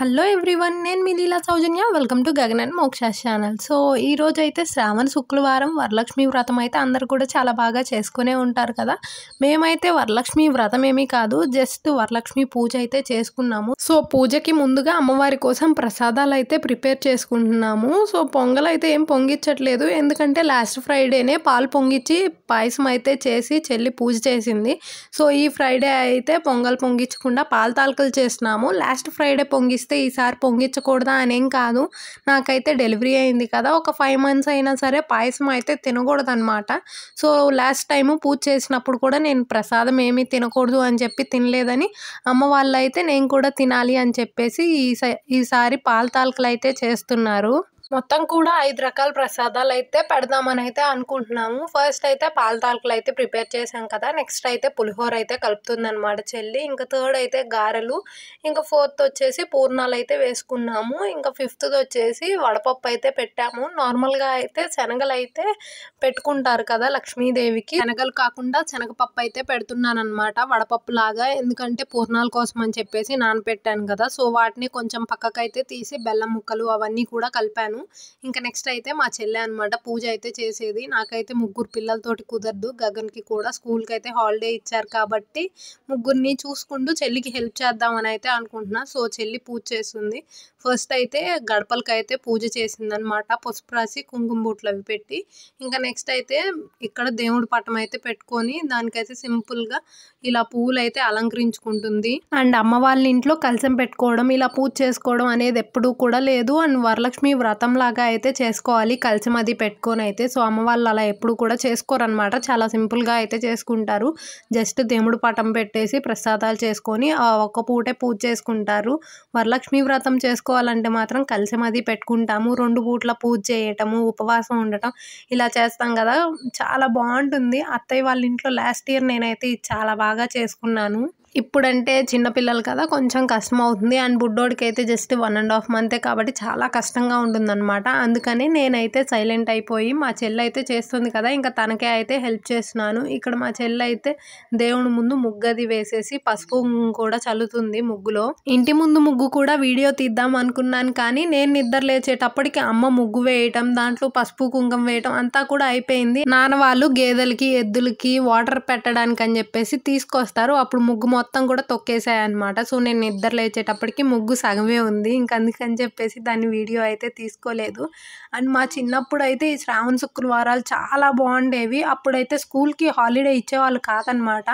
Hello everyone, నేను మీ లీలా సౌజన్య. Welcome to Gagan and మోక్ష channel. So ఈరోజు అయితే శ్రావణ శుక్రవారం వరలక్ష్మి వ్రతం అయితే అందరు కూడా చాలా బాగా చేసుకునే ఉంటారు కదా. మేమైతే వరలక్ష్మి వ్రతం ఏమీ కాదు, జస్ట్ వరలక్ష్మి పూజ అయితే చేసుకున్నాము. సో పూజకి ముందుగా అమ్మవారి కోసం ప్రసాదాలు అయితే ప్రిపేర్ చేసుకుంటున్నాము. సో పొంగల్ అయితే ఏం పొంగిచ్చట్లేదు, ఎందుకంటే లాస్ట్ ఫ్రైడేనే పాలు పొంగిచ్చి పాయసం అయితే చేసి చెల్లి పూజ చేసింది. సో ఈ ఫ్రైడే అయితే పొంగల్ పొంగించకుండా పాలు తాలకలు చేస్తున్నాము. లాస్ట్ ఫ్రైడే పొంగిస్తే ఈసారి పొంగించకూడదా అనేం కాదు, నాకైతే డెలివరీ అయింది కదా, ఒక 5 months అయినా సరే పాయసం అయితే తినకూడదు అనమాట. సో లాస్ట్ టైము పూజ చేసినప్పుడు కూడా నేను ప్రసాదం ఏమీ తినకూడదు అని చెప్పి తినలేదని అమ్మ వాళ్ళు అయితే నేను కూడా తినాలి అని చెప్పేసి ఈసారి పాలు తాలకలు అయితే చేస్తున్నారు. మొత్తం కూడా 5 రకాల ప్రసాదాలు అయితే పెడదామని అయితే అనుకుంటున్నాము. ఫస్ట్ అయితే పాల తాలకలు అయితే ప్రిపేర్ చేసాం కదా, నెక్స్ట్ అయితే పులిహోర అయితే కలుపుతుందనమాట చెల్లి. ఇంకా థర్డ్ అయితే గారెలు, ఇంకా ఫోర్త్ వచ్చేసి పూర్ణాలు అయితే వేసుకున్నాము. ఇంకా ఫిఫ్త్ వచ్చేసి వడపప్పు అయితే పెట్టాము. నార్మల్గా అయితే శనగలు అయితే పెట్టుకుంటారు కదా లక్ష్మీదేవికి, శనగలు కాకుండా శనగపప్పు అయితే పెడుతున్నాను అనమాట వడపప్పు లాగా, ఎందుకంటే పూర్ణాల కోసం అని చెప్పేసి నానపెట్టాను కదా. సో వాటిని కొంచెం పక్కకైతే తీసి బెల్లం ముక్కలు అవన్నీ కూడా కలిపాను. ఇంకా నెక్స్ట్ అయితే మా చెల్లె అనమాట పూజ అయితే చేసేది. నాకైతే 3 పిల్లలతోటి కుదరదు, గగన్కి కూడా స్కూల్కి అయితే హాలిడే ఇచ్చారు కాబట్టి ముగ్గురిని చూసుకుంటూ చెల్లికి హెల్ప్ చేద్దామని అయితే అనుకుంటున్నా. సో చెల్లి పూజ చేస్తుంది. ఫస్ట్ అయితే గడపలకి అయితే పూజ చేసింది అనమాట, పసుపు రాసి కుంకుమ బొట్లు అవి పెట్టి. ఇంకా నెక్స్ట్ అయితే ఇక్కడ దేవుడి పటం అయితే పెట్టుకొని దానికైతే సింపుల్గా ఇలా పువ్వులు అయితే అలంకరించుకుంటుంది. అండ్ అమ్మ వాళ్ళ ఇంట్లో కలశం పెట్టుకోవడం, ఇలా పూజ చేసుకోవడం అనేది ఎప్పుడూ కూడా లేదు. అండ్ వరలక్ష్మి వ్రతం లాగా అయితే చేసుకోవాలి కలశం అది పెట్టుకొని అయితే. సో అమ్మ వాళ్ళు అలా ఎప్పుడు కూడా చేసుకోరనమాట, చాలా సింపుల్గా అయితే చేసుకుంటారు. జస్ట్ దేవుడి పటం పెట్టేసి ప్రసాదాలు చేసుకొని ఒక్క పూటే పూజ చేసుకుంటారు. వరలక్ష్మి వ్రతం చేసుకోవాలంటే మాత్రం కలశం అది పెట్టుకుంటాము, 2 పూట్ల పూజ చేయటము, ఉపవాసం ఉండటం ఇలా చేస్తాం కదా, చాలా బాగుంటుంది. అత్తయ్య వాళ్ళ ఇంట్లో లాస్ట్ ఇయర్ నేనైతే ఇది చాలా బాగా చేసుకున్నాను. ఇప్పుడంటే చిన్నపిల్లలు కదా కొంచెం కష్టం అవుతుంది. అండ్ బుడ్డోడికి అయితే జస్ట్ 1.5 month కాబట్టి చాలా కష్టంగా ఉంటుందన్నమాట. అందుకని నేనైతే సైలెంట్ అయిపోయి మా చెల్లి అయితే చేస్తుంది కదా, ఇంకా తనకే అయితే హెల్ప్ చేస్తున్నాను. ఇక్కడ మా చెల్లి అయితే దేవుడి ముందు ముగ్గది వేసేసి పసుపు కూడా చల్లుతుంది ముగ్గులో. ఇంటి ముందు ముగ్గు కూడా వీడియో తీద్దాం అనుకున్నాను, కానీ నేను నిద్ర లేచేటప్పటికి అమ్మ ముగ్గు వేయటం, దాంట్లో పసుపు కుంకుమ వేయటం అంతా కూడా అయిపోయింది. నాన్న వాళ్ళు గేదెలకి ఎద్దులకి వాటర్ పెట్టడానికి అని చెప్పేసి తీసుకొస్తారు, అప్పుడు ముగ్గు మొత్తం కూడా తొక్కేసాయన్నమాట. సో నేను నిద్ర లేచేటప్పటికి ముగ్గు సగమే ఉంది, ఇంక అందుకని చెప్పేసి దాన్ని వీడియో అయితే తీసుకోలేదు. అండ్ మా చిన్నప్పుడు అయితే ఈ శ్రావణ శుక్రవారాలు చాలా బాగుండేవి. అప్పుడైతే స్కూల్కి హాలిడే ఇచ్చేవాళ్ళు కాదనమాట,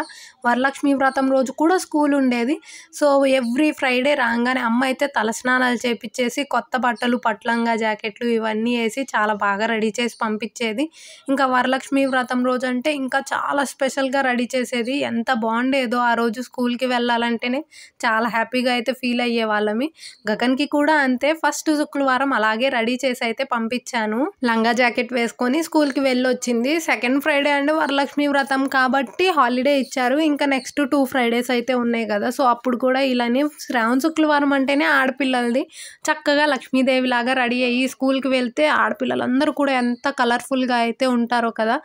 వరలక్ష్మి వ్రతం రోజు కూడా స్కూల్ ఉండేది. సో ఎవ్రీ ఫ్రైడే రాగానే అమ్మ అయితే తలస్నానాలు చేపించేసి కొత్త బట్టలు, పట్లంగా జాకెట్లు ఇవన్నీ వేసి చాలా బాగా రెడీ చేసి పంపించేది. ఇంకా వరలక్ష్మి వ్రతం రోజు అంటే ఇంకా చాలా స్పెషల్గా రెడీ చేసేది. ఎంత బాగుండేదో ఆ రోజు స్కూల్కి వెళ్ళాలంటేనే చాలా హ్యాపీగా అయితే ఫీల్ అయ్యే వాళ్ళమి. గగన్కి కూడా అంతే, ఫస్ట్ శుక్రవారం అలాగే రెడీ చేసి అయితే పంపించాను. లంగా జాకెట్ వేసుకొని స్కూల్కి వెళ్ళొచ్చింది. సెకండ్ ఫ్రైడే అండ్ వరలక్ష్మి వ్రతం కాబట్టి హాలిడే ఇచ్చారు. ఇంకా నెక్స్ట్ 2 Fridays అయితే ఉన్నాయి కదా, సో అప్పుడు కూడా ఇలానే శ్రావణ శుక్రవారం అంటేనే ఆడపిల్లలది, చక్కగా లక్ష్మీదేవి లాగా రెడీ అయ్యి స్కూల్కి వెళ్తే ఆడపిల్లలందరూ కూడా ఎంత కలర్ఫుల్గా అయితే ఉంటారో కదా.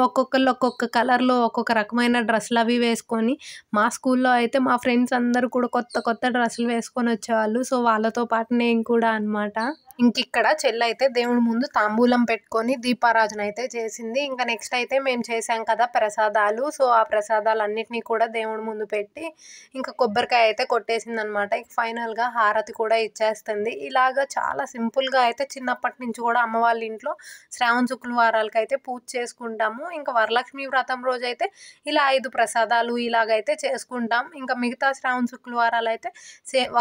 ఒక్కొక్కళ్ళు ఒక్కొక్క కలర్లో ఒక్కొక్క రకమైన డ్రెస్సులు అవి వేసుకొని, మా స్కూల్లో అయితే మా ఫ్రెండ్స్ అందరూ కూడా కొత్త డ్రెస్సులు వేసుకొని వచ్చేవాళ్ళు. సో వాళ్ళతో పాటు నేను కూడా అనమాట. ఇంకిక్కడ చెల్లి అయితే దేవుడి ముందు తాంబూలం పెట్టుకొని దీపారాజన అయితే చేసింది. ఇంకా నెక్స్ట్ అయితే మేము చేసాం కదా ప్రసాదాలు, సో ఆ ప్రసాదాలన్నిటినీ కూడా దేవుడి ముందు పెట్టి ఇంకా కొబ్బరికాయ అయితే కొట్టేసింది అనమాట. ఇంక ఫైనల్గా హారతి కూడా ఇచ్చేస్తుంది. ఇలాగ చాలా సింపుల్గా అయితే చిన్నప్పటి నుంచి కూడా అమ్మ వాళ్ళ ఇంట్లో శ్రావణ శుక్రవారాలకి అయితే పూజ చేసుకుంటాము. ఇంకా వరలక్ష్మి వ్రతం రోజు అయితే ఇలా 5 ప్రసాదాలు ఇలాగైతే చేసుకుంటాం. ఇంకా మిగతా శ్రావణ శుక్రవారాలు అయితే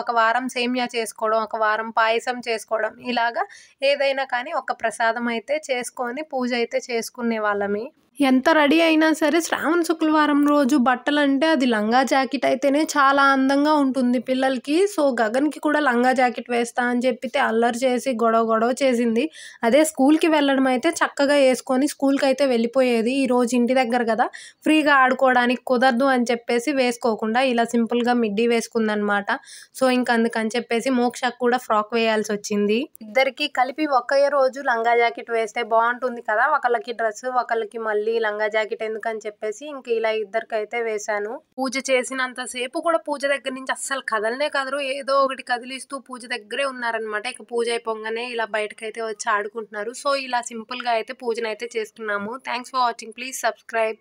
ఒక వారం సేమియా చేసుకోవడం, ఒక వారం పాయసం చేసుకోవడం, ఇలాగా ఏదైనా కానీ ఒక ప్రసాదం అయితే చేసుకొని పూజ అయితే చేసుకునే వాళ్ళమి. ఎంత రెడీ అయినా సరే శ్రావణ శుక్రవారం రోజు బట్టలు అంటే అది లంగా జాకెట్ అయితేనే చాలా అందంగా ఉంటుంది పిల్లలకి. సో గగన్కి కూడా లంగా జాకెట్ వేస్తా అని చెప్పితే అల్లరి చేసి గొడవ చేసింది. అదే స్కూల్కి వెళ్ళడం అయితే చక్కగా వేసుకొని స్కూల్కి అయితే వెళ్ళిపోయేది. ఈరోజు ఇంటి దగ్గర కదా, ఫ్రీగా ఆడుకోవడానికి కుదరదు అని చెప్పేసి వేసుకోకుండా ఇలా సింపుల్గా మిడ్డీ వేసుకుందనమాట. సో ఇంక అందుకని చెప్పేసి మోక్షకు కూడా ఫ్రాక్ వేయాల్సి వచ్చింది. ఇద్దరికి కలిపి ఒకే రోజు లంగా జాకెట్ వేస్తే బాగుంటుంది కదా, ఒకళ్ళకి డ్రెస్ ఒకళ్ళకి మళ్ళీ మళ్ళీ లంగా జాకెట్ ఎందుకని చెప్పేసి ఇంక ఇలా ఇద్దరికైతే వేశాను. పూజ చేసినంత సేపు కూడా పూజ దగ్గర నుంచి అస్సలు కదలనే కదరు. ఏదో ఒకటి కదిలిస్తూ పూజ దగ్గరే ఉన్నారనమాట. ఇక పూజ అయిపోగానే ఇలా బయటకైతే వచ్చి ఆడుకుంటున్నారు. సో ఇలా సింపుల్గా అయితే పూజనైతే చేసుకున్నాము. Thanks for watching. Please subscribe.